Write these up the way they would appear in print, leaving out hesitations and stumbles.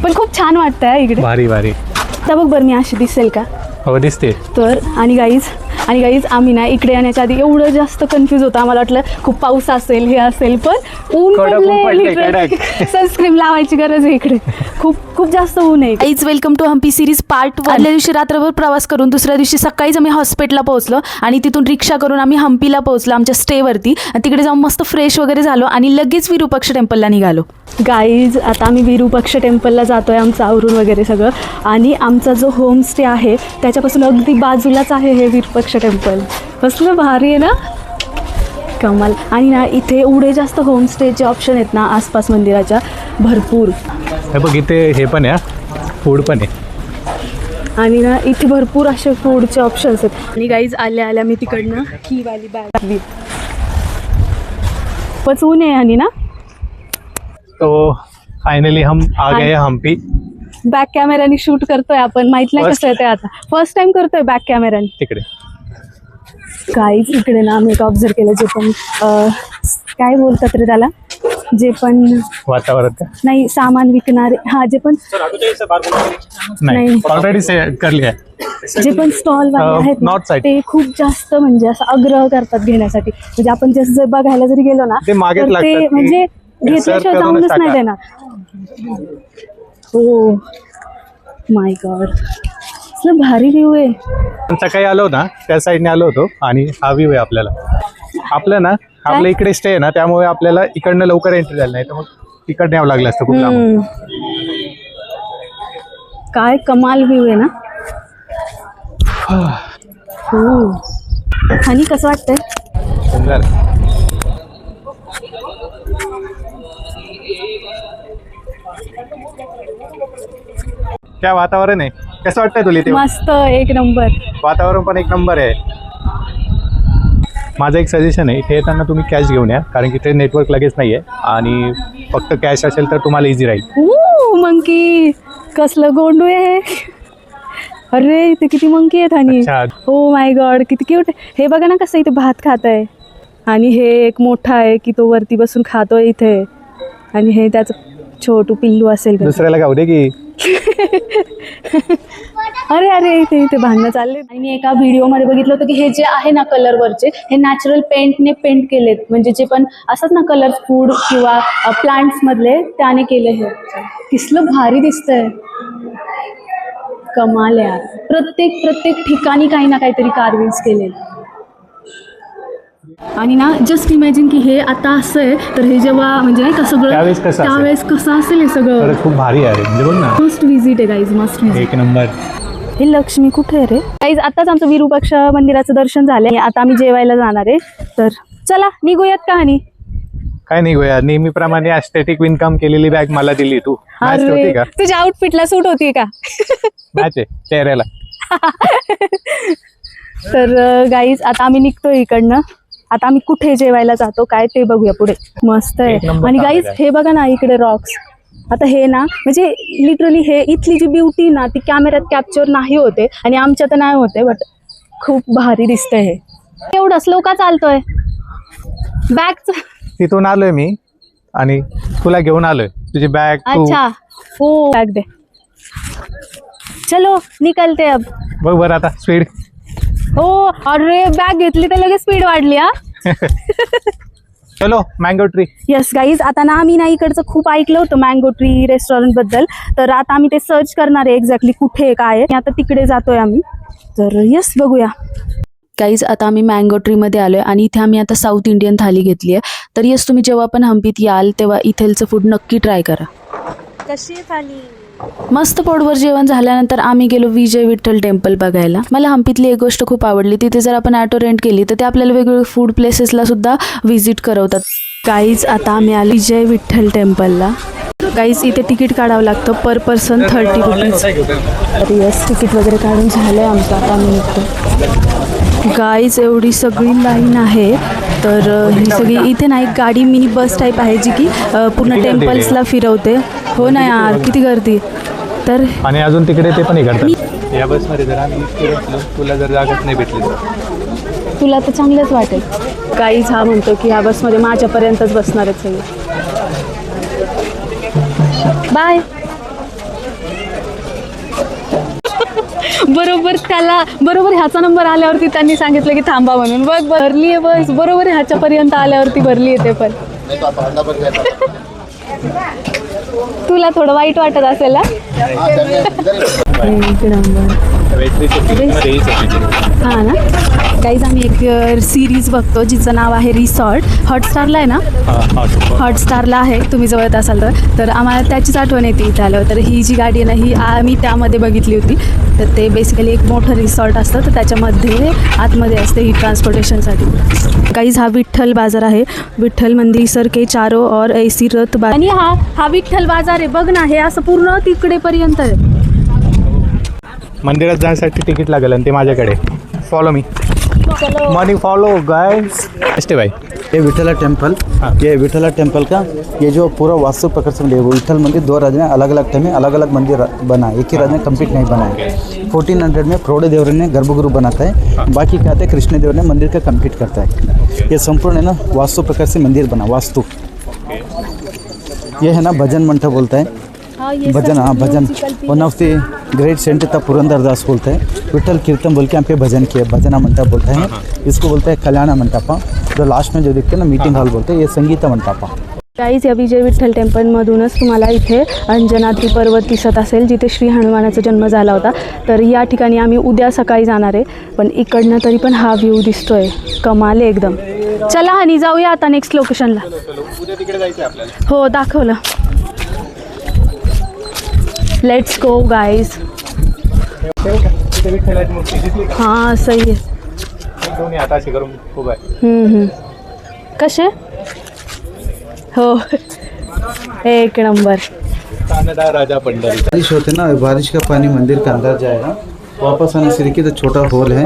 पण खूप छान वाटतंय इकडे. भारी भारी. आता बघ बरं मी अशी दिसेल का? हो दिसते. तर आणि गाईज आम्ही ना इकडे येण्याच्या आधी एवढं जास्त कन्फ्यूज होतं. आम्हाला वाटलं खूप पाऊस असेल हे असेल, पण ऊन पडले. सनस्क्रीन लावायची गरज आहे इकडे. खूप जास्त ऊन आहे. Guys welcome to Hampi series part 1. आदल्या दिवशी रात्रभर प्रवास करून दुसऱ्या दिवशी सकाळीच आम्ही हॉस्पिटलला पोहोचलो आणि तिथून रिक्षा करून आम्ही हम्पीला पोहोचलो आमच्या स्टेवरती. तिकडे जाऊन मस्त फ्रेश वगैरे झालो आणि लगेच विरूपाक्ष टेम्पलला निघालो. गाईज आता आम्ही विरूपाक्ष टेम्पलला जातोय आमचं आवरून वगैरे सगळं. आणि आमचा जो होमस्टे आहे त्याच्यापासून अगदी बाजूलाच आहे हे विरूपाक्ष टेम्पल. कसलं भारी आहे ना, कमाल. आणि ना इथे एवढे जास्त होमस्टेचे ऑप्शन आहेत ना आसपास मंदिराच्या, भरपूर. हे बघ इथे हे पण आहे, फूड पण आहे. आणि ना इथे भरपूर असे फूडचे ऑप्शन्स आहेत. आणि गाईज आल्या मी तिकडनं ही वाली बॅग टाकली. पचवून आहे आणि ना. तो फायनली हम आ गए हम्पी. बॅक कॅमेराने शूट करतोय आपण, माहित नाही कसं येतंय. आता फर्स्ट टाइम करतोय बॅक कॅमेराने. तिकडे गाईज इकडे ना आम्ही एक ऑब्झर्व केलं, जे पण काय बोलतात रे त्याला, जे पण वातावरण का नाही सामान विकणारे, हा जे पण नाही ऑलरेडी से कर लिया. जे पण स्टॉल वाले आहेत नॉर्थ साइड ते खूप जास्त म्हणजे असं आग्रह करतात घेण्यासाठी. म्हणजे आपण जसं बघायला जरी गेलो ना ते मागेच तर ते लागतात, म्हणजे घेतल्याशिवाय जाऊनच नाही देणार. हो माय गॉड, असलं भारी व्ह्यू आहे. सकाळी आलो ना त्या साईडने आलो होतो आणि हा व्ह्यू आहे आपल्याला. आपलं ना आपल्या इकडे स्टे आहे ना, त्यामुळे आपल्याला इकडनं लवकर एंट्री झाली नाही तर मग इकडनं यावं लागलं असतं खूप लांब. काय कमाल व्ह्यू आहे ना. हो आणि कसं वाटतंय? सुंदर. क्या वातावरण आहे, कसं वाटतंय तुला इथे? मस्त, एक नंबर. वातावरण पण एक नंबर आहे. माझं एक सजेशन आहे, इथे येताना तुम्ही कॅश घेऊन या, कारण की इथे नेटवर्क लगेच नाही आहे आणि फक्त कॅश असेल तर तुम्हाला इझी राहील. मंकी कसलं गोंडू आहे. अरे इथे किती मंकी आहेत. आणि हो माय गॉड किती क्यूट. हे बघा ना कसं इथे भात खात आहे. आणि हे एक मोठा आहे की तो वरती बसून खातोय इथे. आणि हे त्याचं छोटू पिल्लू असेल. दुसऱ्याला गाव दे की. अरे इथे भांडणं चालले. आणि मी एका व्हिडिओमध्ये बघितलं होतं की हे जे आहे ना कलरवरचे, हे नॅचरल पेंटने पेंट केलेत. म्हणजे जे पण असतात ना कलर फूड किंवा प्लांट्स मधले, त्याने केले. हे किसलं भारी दिसतंय. कमाल यार. प्रत्येक ठिकाणी काही ना काहीतरी कार्विंग्स केले. आणि ना जस्ट इमॅजिन की हे आता असं आहे तर हे जेव्हा म्हणजे नाही का सगळं त्यावेळेस कसं असेल हे सगळं. खूप भारी आहे म्हणजे बघ ना. मस्ट विजिट आहे गाईज, मस्ट विजिट. एक नंबर. हे लक्ष्मी कुठे आहे रे? गाईज आताच आमचं विरूपाक्ष मंदिराचं दर्शन झालंय. आता आम्ही जेवायला जाणार आहे. तर चला निघूयात का? आणि काय निघूया, नेहमीप्रमाणे एस्थेटिक विनकम केलेली बॅग मला दिली तू. मॅच होती का? तुझ्या आउटफिटला सूट होती का? मॅच आहे चेहऱ्याला. तर गाईज आता आम्ही निघतोय इकडनं. आता आम्ही कुठे जेवायला जातो काय ते बघूया पुढे. मस्त आहे. आणि गाईज हे बघा ना इकडे रॉक्स. आता हे ना म्हणजे लिटरली हे इथली जी ब्युटी ना ती कॅमेऱ्यात कॅप्चर नाही होते आणि आमच्या तर नाही होते, बट खूप भारी दिसतंय. हे एवढं स्लो का चालतोय? बॅग तिथून आलोय मी आणि तुला घेऊन आलोय. तुझी बॅग. अच्छा हो बॅग दे. चलो निकलते अब. बघ बरं आता स्पीड. हो अरे बॅग घेतली तर लगेच स्पीड वाढली. हा चलो मँगो ट्री. यस गाईज आता ना आम्ही ना इकडचं खूप ऐकलं होतं मँगो ट्री रेस्टॉरंट बद्दल. तर आता आम्ही ते सर्च करणार आहे एक्झॅक्टली कुठे आहे काय आहे. आता तिकडे जातोय आम्ही. तर यस बघूया. गाईज आता आम्ही मँगो ट्रीमध्ये आलो आहे आणि इथे आम्ही आता साऊथ इंडियन थाली घेतली आहे. तर यस तुम्ही जेव्हा पण हम्पीत याल तेव्हा इथलचं फूड नक्की ट्राय करा. कशी आहे थाली? मस्त पोटभर जेवण झाल्यानंतर आम्ही गेलो विजय विठ्ठल टेम्पल बघायला. मला हम्पीतली एक गोष्ट खूप आवडली, तिथे जर आपण ऑटो रेंट केली तर ते आपल्याला वेगवेगळे फूड प्लेसेसला सुद्धा व्हिजिट करवतात. गाईज आता आम्ही आलो विजय विठ्ठल टेम्पलला. गाईज इथे तिकीट काढावं लागतं पर पर्सन 30 रुपीज. तर यस तिकीट वगैरे काढून झालं आहे आमचं. आता आम्ही निघतो. गाईज एवढी सगळी लाईन आहे. तर ही सगळी इथे ना एक गाडी मिनी बस टाईप आहे जी की पूर्ण टेम्पल्सला फिरवते. हो ना यार किती गर्दी. तर आणि अजून तिकडे ते पण हे करतात. या बसमध्ये जर आम्ही तुला जर जागाच नाही भेटली तर तुला तर चांगलंच वाटेल. गाईज हा म्हणतो की ह्या बसमध्ये माझ्यापर्यंतच बसणार आहेत सगळे. बाय. बरोबर त्याला बरोबर ह्याचा नंबर आल्यावरती त्यांनी सांगितलं की थांबा म्हणून. बघ भरली आहे बस, बरोबर ह्याच्यापर्यंत आल्यावरती भरली आहे ते पण. तुला थोडं वाईट वाटत असेल ना. एक नंबर. हां ना. काहीच आम्ही एक सिरीज बघतो जिचं नाव आहे रिसॉर्ट. हॉटस्टारला आहे ना. हॉटस्टारला आहे, तुम्ही जवळत असाल तर आम्हाला त्याचीच आठवण येते इथे आल्यावर. तर ही जी गाडी आहे ना ही आम्ही त्यामध्ये बघितली होती. तर ते बेसिकली एक मोठं रिसॉर्ट असतं, तर त्याच्यामध्ये आतमध्ये असते ही ट्रान्सपोर्टेशनसाठी. काहीच हा विठ्ठल बाजार आहे. विठ्ठल मंदिर सर के चारो और ऐसी रथ बाजार. आणि हा विठ्ठल बाजार आहे बघ ना, हे असं पूर्ण तिकडेपर्यंत आहे. मंदिरात जाण्यासाठी तिकीट लागेल आणि ते माझ्याकडे. फॉलो मी. मनी फॉलो गाइस. असते भाई ये विठला टेम्पल. ये विठला टेम्पल का ये जो पूरा वास्तु प्रकार से वो विठल मंदिर 2 राजा ने अलग अलग टाइम में अलग अलग मंदिर बना, एक ही राजा ने कंप्लीट नहीं बनाया. 1400 में प्रौढ़ देवर ने गर्भगृह बनाता है, बाकी क्या आते हैं कृष्णदेव ने मंदिर का कंप्लीट करता है. ये संपूर्ण है ना वास्तु प्रकार से मंदिर बना. वास्तु ये है ना भजन मंडप बोलता है. भजन, हाँ भजन. One of the great saint था पुरंदरदास बोलते हैं. विठल कीर्तन बोल के यहाँ पे भजन किया, भजना मंडप बोलते हैं. इसको बोलते हैं कल्याण मंडपा. जो लास्ट में जो दिखते हैं ना मीटिंग हॉल बोलते हैं, ये संगीता मंडपा. काहीच या विजय विठ्ठल टेम्पलमधूनच तुम्हाला इथे अंजनाद्री पर्वत दिसत असेल, जिथे श्री हनुमानाचा जन्म झाला होता. तर या ठिकाणी आम्ही उद्या सकाळी जाणार आहे, पण इकडनं तरी पण हा व्ह्यू दिसतोय. कमाल आहे एकदम. चला हनी जाऊया आता नेक्स्ट लोकेशनला. हो दाखवलं. Let's go guys. हाँ सही है. कसे हो. एक नंबर. राजा पंडारी. बारिश होते ना, बारिश का पानी मंदिर के अंदर जाएगा. वापस आने से देखिए तो छोटा होल है,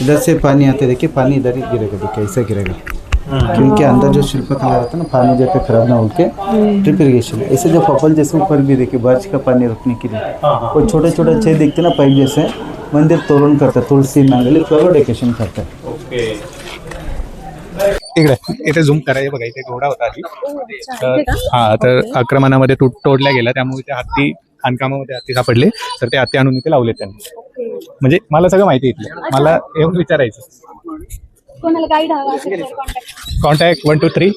इधर से पानी आते देखिए, पानी इधर ही गिरेगा. देखिए ऐसे गिरेगा क्योंकि अंदर जो शिल्पकला रहता है ना, पानी जब पे खराब ना होके ड्रिप इरिगेशन. ऐसे जो पपल जैसे ऊपर भी देखिए बारिश का पानी रुकने के लिए वो छोटे छोटे छेद दिखते ना पाइप जैसे. मंदिर तोरण करता है, तुलसी मंगली फ्लावर डेकोरेशन करता है. इकडे इथे झूम करायचं बघा. इथे घोडा होता आधी. हा तर आक्रमणामध्ये तोडल्या गेला, त्यामुळे त्या हत्ती खाणकामामध्ये हत्ती सापडले, तर ते हत्ती आणून इथे लावले त्यांनी. म्हणजे मला सगळं माहिती इथलं. मला येऊन विचारायचं. कोणाला गाईड हवा असेल कॉन्टॅक्ट 1 2 3.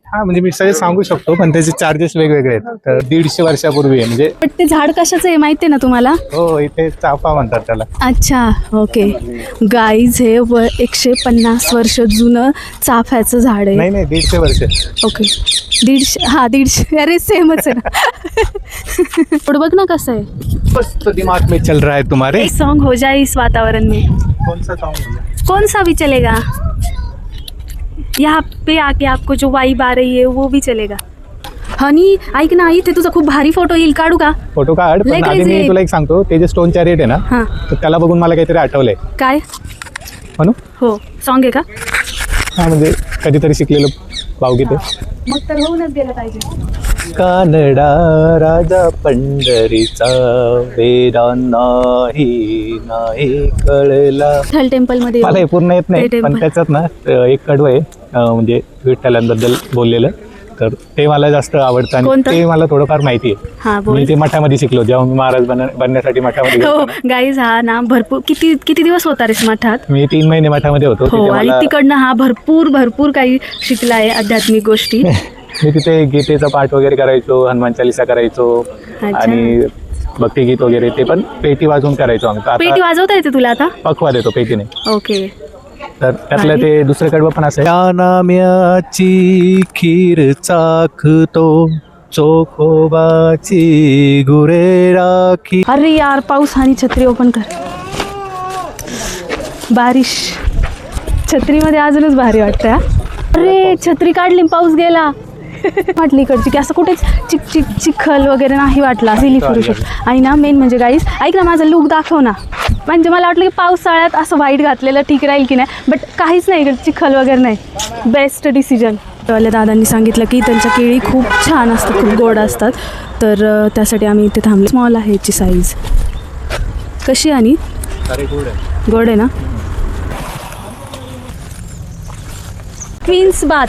हा म्हणजे मी सगळे सांगू शकतो, पण त्याचे चार्जेस वेगवेगळे आहेत. तर 150 वर्षापूर्वी आहे म्हणजे. पण ते झाड कशाचं आहे माहिती आहे ना तुम्हाला? हो इथे चाफा म्हणतात त्याला. अच्छा ओके. गाईज हे 150 वर्ष जुनं चाफ्याचं झाड आहे. नाही 150 वर्ष. ओके 150. हा 150. अरे सेमच आहे ना. थोडं बघ ना कसं आहे. मस्त दिमाग में चल रहा है तुम्हारे. एक सॉन्ग हो जाए इस वातावरण में. कौन सा सॉन्ग? कौन सा भी चलेगा. यहाँ पे आके आपको जो वाइब आ रही है वो भी चलेगा. हनी ऐक ना, इथे तुझा खूप भारी फोटो येईल, काढू का? फोटो काढ. पण आधी मी तुला एक सांगतो, ते जे स्टोनच्या रेट आहे ना, हां तर त्याला बघून मला काहीतरी आठवलंय. काय म्हणू? हो सॉन्ग आहे का? हा म्हणजे कधीतरी शिकलेलं भावगीत. मग तर होऊनच गेलं पाहिजे. कानडा राजा पंढरीचा वेदा नाही कळला. विठ्ठल टेम्पलमध्ये मला हे पूर्ण येत नाही, पण त्याच्यात ना एक कडवं आहे म्हणजे विठ्ठलांबद्दल बोललेलं, तर ते मला जास्त आवडतं आणि ते मला थोडंफार माहिती आहे. मी ते मठामध्ये शिकलो जेव्हा मी महाराज बनण्यासाठी मठामध्ये. हो गाईज हा ना भरपूर. किती दिवस होता रे मठात? मी 3 महिने मठामध्ये होतो. आणि तिकडनं हा भरपूर काही शिकला आहे आध्यात्मिक गोष्टी. मी तिथे गीतेचा पाठ वगैरे करायचो, हनुमान चालीसा करायचो आणि भक्तिगीत वगैरे ते पण पेटी वाजवून करायचो आम्ही. पेटी वाजवता येते तुला आता? पखवा देतो पेटीने. ओके. तर त्यातलं ते दुसरं कडवं पण असं. या नाम्याची खीर चाखतो चोखोबाची गुरे राखी. अरे यार पाऊस. आणि छत्री ओपन कर. बारिश छत्रीमध्ये अजूनच भारी वाटतं. अरे छत्री काढली, पाऊस गेला. वाटली इकडची की असं कुठेच चिखल वगैरे नाही वाटला. रिली फिरू शकतो. आणि ना मेन म्हणजे गाईस ऐक ना, माझा लुक दाखव ना. म्हणजे मला वाटलं की पावसाळ्यात असं व्हाईट घातलेलं ठीक राहील की नाही, बट काहीच नाही इकडे, चिखल वगैरे नाही. Best decision. वाल्या दादांनी सांगितलं की त्यांच्या केळी खूप छान असतात, खूप गोड असतात, तर त्यासाठी आम्ही इथे थांबलो. स्मॉल आहे याची साईज. कशी आणि गोड आहे ना. Queen's bath.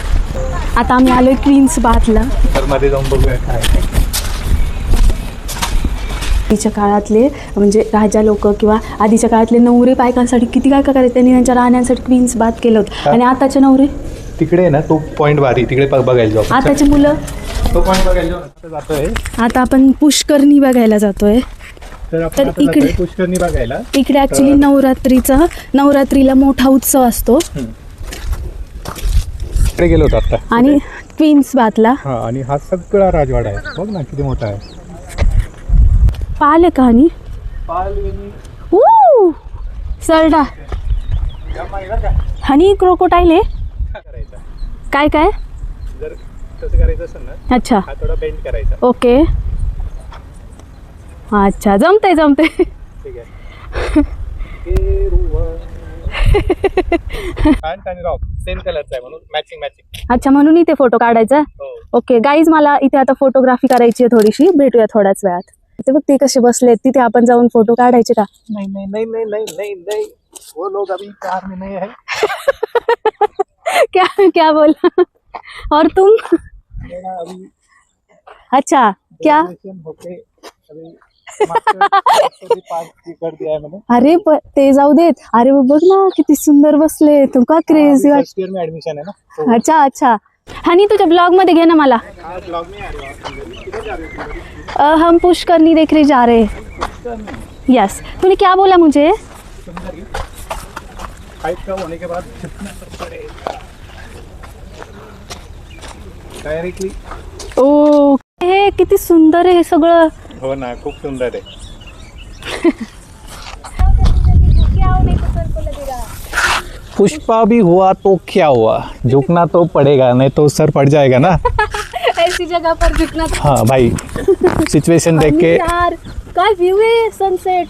आता आम्ही आलोय क्वीन्स बाथला. तर मध्ये जाऊन बघूया काय. आधीच्या काळातले म्हणजे राजा लोक किंवा आधीच्या काळातले नवरे बायकांसाठी किती काय काय करायचे, त्यांनी त्यांच्या राहण्यासाठी क्वीन्स बाथ केलं होतं. आणि आताचे नवरे तिकडे आहे ना तो पॉईंट भारी, तिकडे बघायला जाऊ. आताची मुलं तो पॉईंट बघायला जाऊ जातोय. आता आपण पुष्करणी बघायला जातोय. तर आपण आता इकडे- जातोय पुष्करणी बघायला. इकडे ऍक्च्युली नवरात्रीला मोठा उत्सव असतो इकडे गेलो होतो आता. आणि क्वीन्स बाथला हा, आणि हा सगळा राजवाडा आहे. बघ ना किती मोठा आहे. पाहिले का? आणि सरडा आणि क्रोकोटाईल आहे. काय काय जर तसं करायचं असेल ना, अच्छा हा थोडा बेंड करायचा. ओके अच्छा जमतंय ठीक आहे. आणि रॉक सेम कलरचा आहे म्हणून मॅचिंग. अच्छा म्हणून इथे फोटो काढायचा. हो. ओके गाईज मला इथे आता फोटोग्राफी करायची आहे थोडीशी. भेटूया थोड्याच वेळात. इथे बघ ते कसे बसलेत. तिथे आपण जाऊन फोटो काढायचे का? नहीं वो लोग अभी कार में नहीं है. क्या क्या बोला? और तुम? अभी अच्छा क्या? होके अभी पास कर दिया है मैंने. अरे ते जाऊ देत. अरे बघ ना किती सुंदर बसले. तू का क्रेझी वाट. फर्स्ट ईयर में एडमिशन है ना. अच्छा अच्छा. हनी तुझ्या ब्लॉग मध्ये घे ना मला. ब्लॉग में आ रहे हो. किधर जा रहे हो? हम पुष्करनी देखने जा रहे हैं. यस. तूने क्या बोला मुझे? हाइट कम होने के बाद कितना फर्क पड़ेगा डायरेक्टली. ओ हे किती सुंदर आहे हे सगळं. हो ना, खूप सुंदर आहे. पुष्पा भी हुआ तो क्या हुआ, झुकना तो पड़ेगा, नहीं तो सर पड़ जाएगा ना. ऐसी जगह पर झुकना. हाँ भाई, सिच्युएशन देख के. यार काय व्ह्यू आहे सनसेट.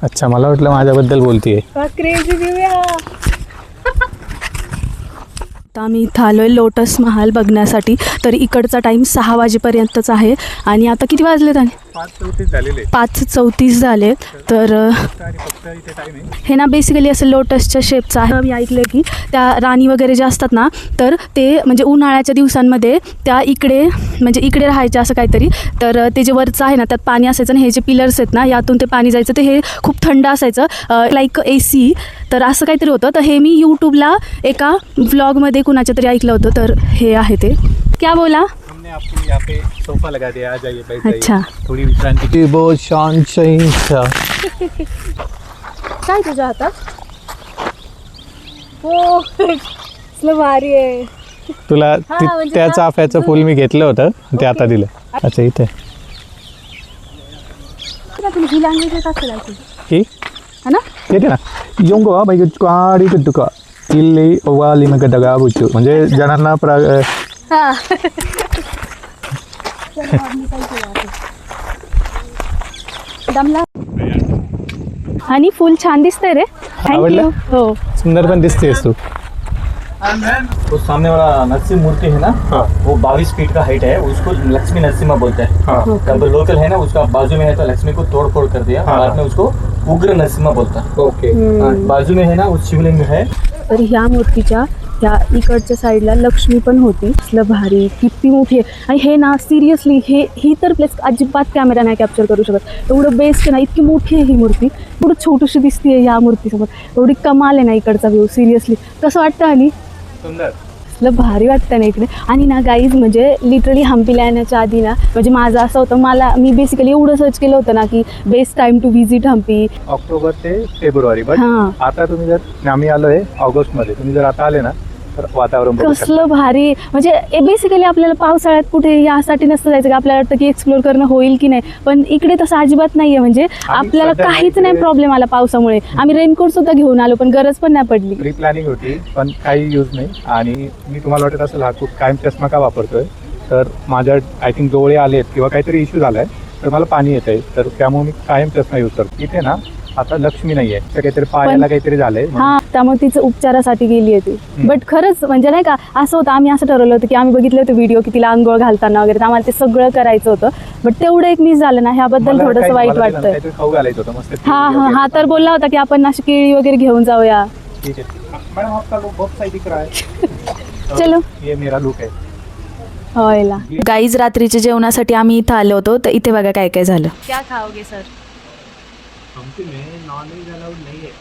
अच्छा, मला वाटलं माझ्याबद्दल बोलतीये. क्रेझी व्ह्यू आहे हा. आता आम्ही इथं आलोय लोटस महाल बघण्यासाठी. तर इकडचा टाइम 6 वाजेपर्यंतच आहे. आणि आता किती वाजलेत? आणि 5:34 झालेले. 5:34 झाले. तर हे ना बेसिकली असं लोटसच्या शेपचं आहे. मी ऐकलं की त्या राणी वगैरे ज्या असतात ना, तर ते म्हणजे उन्हाळ्याच्या दिवसांमध्ये त्या इकडे म्हणजे इकडे राहायचे असं काहीतरी. तर ते जे वरचं आहे ना त्यात पाणी असायचं आणि हे जे पिलर्स आहेत ना यातून ते पाणी जायचं. तर हे खूप थंड असायचं लाईक AC. तर असं काहीतरी होतं. तर हे मी यूट्यूबला एका व्लॉगमध्ये कुणाच्या तरी ऐकलं होतं. तर हे आहे ते. क्या बोला? हमने आपको यहाँ पे सोफा लगा दिया, आ जाइए, बैठ जाइए. अच्छा. थोड़ी विश्रांति की. बहुत शांत काय तुझ्या हातात? हो कसलं भारी आहे. तुला म्हणजे त्या ना- चाफ्याचं फुल मी घेतलं होतं, ते आता दिलं. अच्छा, इथे तुला ही लँग्वेज येत असेल ऐकून. ही है ना? येते ना. योंगो बाई गाडी कद्दुका इल्ली वाली मग दगा बुचू, म्हणजे जणांना हा. दमला. आणि फुल छान दिसतंय रे. आवडलं? थँक्यू. हो सुंदर पण दिसतेस तू. वो सामने वाला नरसिंह मूर्ति है ना, वो 22 फीट का हाइट है, उसको लक्ष्मी नरसिम्हा बोलते हैं. जब लोकल है ना उसका बाजू में है तो लक्ष्मी को तोड़ फोड़ कर दिया, बाद में उसको उग्र नरसिम्हा बोलता है. ओके. बाजू में है ना उस शिवलिंग है. तर ह्या मूर्तीच्या ह्या इकडच्या साईडला लक्ष्मी पण होती. असलं भारी किती मोठी आहे. आणि हे ना सिरियसली ही तर प्लेस अजिबात कॅमेरा नाही कॅप्चर करू शकत. एवढं बेस्ट आहे ना. इतकी मोठी आहे ही मूर्ती. एवढं छोटीशी दिसते ह्या मूर्तीसमोर. एवढी कमाल आहे ना इकडचा व्ह्यू. सिरियसली कसं वाटतं? आणि सुंदर. असलं भारी वाटतं ना इकडे. आणि ना गाईज म्हणजे लिटरली हम्पीला येण्याच्या आधी ना म्हणजे माझं असं होतं, मी बेसिकली एवढं सर्च केलं होतं ना की best time to visit Hampi. October ते फेब्रुवारी. बट हां. आता तुम्ही जर, आम्ही आलोय ऑगस्ट मध्ये, तुम्ही जर आता आले ना तर वातावरण बघू शकता. कसलं भारी. म्हणजे बेसिकली आपल्याला पावसाळ्यात कुठे यासाठी नसतं जायचं की आपल्याला वाटतं की एक्सप्लोर करणं होईल की नाही. पण इकडे तसं अजिबात नाहीये. म्हणजे आपल्याला सध्या काहीच नाही नाही प्रॉब्लेम आला पावसामुळे. आम्ही रेनकोट सुद्धा घेऊन आलो पण गरज पण नाही पडली. प्री प्लॅनिंग होती पण काही यूज नाही. आणि मी तुम्हाला वाटत असेल हा खूप कायम चष्मा का वापरतोय, तर माझ्या आय थिंक डोळे आलेत किंवा काहीतरी इश्यू झालाय तर मला पाणी येत आहे, तर त्यामुळे मी कायम चष्मा यूज करतो. इथे ना आता लक्ष्मी नाहीये, तर काहीतरी पायाला काहीतरी झालंय. हा त्यामुळे तिचं उपचारासाठी गेली आहे ती. बट खरंच म्हणजे नाही का असं होतं, आम्ही असं ठरवलं होतं की आम्ही बघितले होते व्हिडिओ की तिला आंघोळ घालताना वगैरे, तर आम्हाला ते सगळं करायचं होतं. बट तेवढं एक मिस झालं ना, ह्याबद्दल थोडंसं वाईट वाटतंय. काहीतरी खाऊ घालायचं होतं मस्त. हा तर बोलला होता की आपण अशी केळी वगैरे घेऊन जाऊया. ठीक है मॅडम, आपका लुक बहुत सही दिख रहा है. चलो. ये मेरा लुक है. होयला गाईज रात्रीच्या जेवणासाठी आम्ही इथं आलो होतो, तर इथे बघा काय काय झालं. क्या खाओगे सर? हमसे में नॉन वेज अलाउड नहीं है,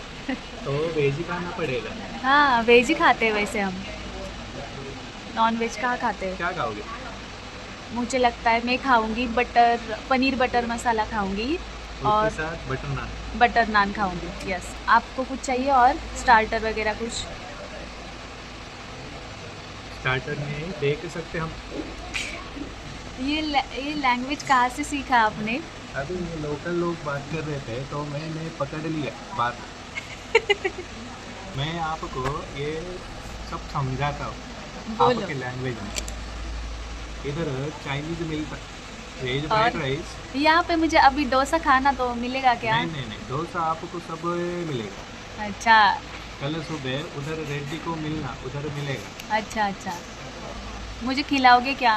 तो वेज ही खाना पड़ेगा. हाँ वेज ही खाते हैं वैसे हम, नॉन वेज कहाँ खाते हैं. क्या खाओगे? मुझे लगता है मैं खाऊंगी पनीर बटर मसाला खाऊंगी और उसके साथ बटर नान. बटर नान खाऊंगी. यस. आपको कुछ चाहिए और स्टार्टर वगैरह कुछ? स्टार्टर में देख सकते हम. ये लैंग्वेज कहाँ से सीखा आपने? अभी ये लोकल लोग बात कर रहे थे तो मैंने पकड़ लिया बात. मैं आपको ये सब समझाता हूँ बोलो. आपके लैंग्वेज में. इधर चाइनीज मिलता, वेज और? Fried rice. यहाँ पे मुझे अभी डोसा खाना तो मिलेगा क्या? नहीं, डोसा आपको सब मिलेगा. अच्छा कल सुबह उधर रेड्डी को मिलना, उधर मिलेगा. अच्छा. मुझे खिलाओगे क्या?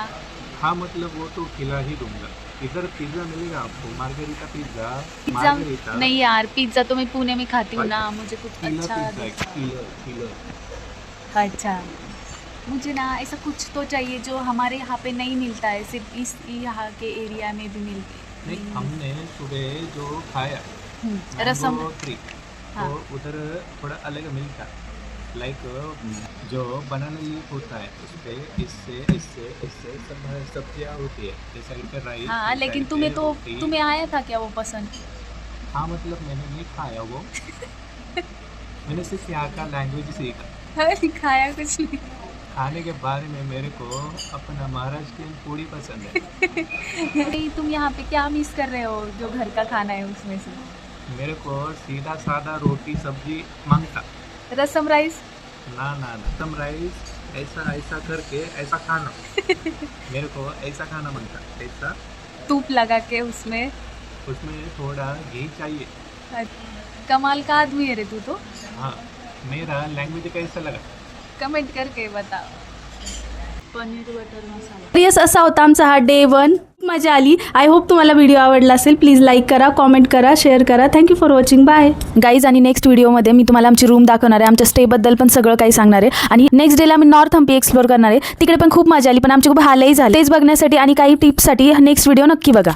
हाँ मतलब वो तो खिला ही दूंगा. इधर पिज्ज़ा मिलेगा आपको, मार्गरीटा पिज्ज़ा. पिज्ज़ा नहीं यार, पिज्ज़ा तो मैं पुणे में खाती हूँ ना, मुझे कुछ किलर अच्छा पिज्ज़ा है, दिखा. किलर. अच्छा मुझे ना ऐसा कुछ तो चाहिए जो हमारे यहाँ पे नहीं मिलता है, सिर्फ इस यहाँ के एरिया में भी मिलते. नहीं, हमने सुबह जो खाया रसम. मैंगो ट्री, हाँ. तो उधर थोड़ा अलग मिलता. लाइक जो बनाना लीफ होता है उस पे इससे सब सब्जियाँ होती है. इस साइड पे राइस. हाँ लेकिन तुम्हें आया था क्या वो पसंद? हाँ मतलब मैंने नहीं खाया वो. मैंने सिर्फ यहाँ का लैंग्वेज सीखा. खाया कुछ नहीं. खाने के बारे में मेरे को अपना महाराष्ट्रियन पूड़ी पसंद है. नहीं तुम यहाँ पे क्या मिस कर रहे हो जो घर का खाना है उसमें से? मेरे को सीधा सादा रोटी सब्जी मांगता. रसम राइस. ना रसम राइस ऐसा करके ऐसा खाना. मेरे को ऐसा खाना मांगता. ऐसा तूप लगा के उसमें थोड़ा घी चाहिए. कमाल का आदमी है रे तू तो. हाँ मेरा लैंग्वेज कैसा लगा कमेंट करके बताओ. पनीर बटर मसाला. येस असा होता आमचा हा डे 1. मजा आली. आय होप तुम्हाला व्हिडिओ आवडला असेल. प्लीज लाईक करा, कॉमेंट करा, शेअर करा. Thank you for watching. Bye guys. आणि नेक्स्ट व्हिडिओमध्ये मी तुम्हाला आमची रूम दाखवणार आहे, आमच्या स्टेबद्दल पण सगळं काही सांगणार आहे. आणि नेक्स्ट डेला मी नॉर्थ हम्पी एक्सप्लोर करणार आहे. तिकडे पण खूप मजा आली, पण आमचे खूप हालही झाले. तेच बघण्यासाठी आणि काही टिप्ससाठी नेक्स्ट व्हिडिओ नक्की बघा.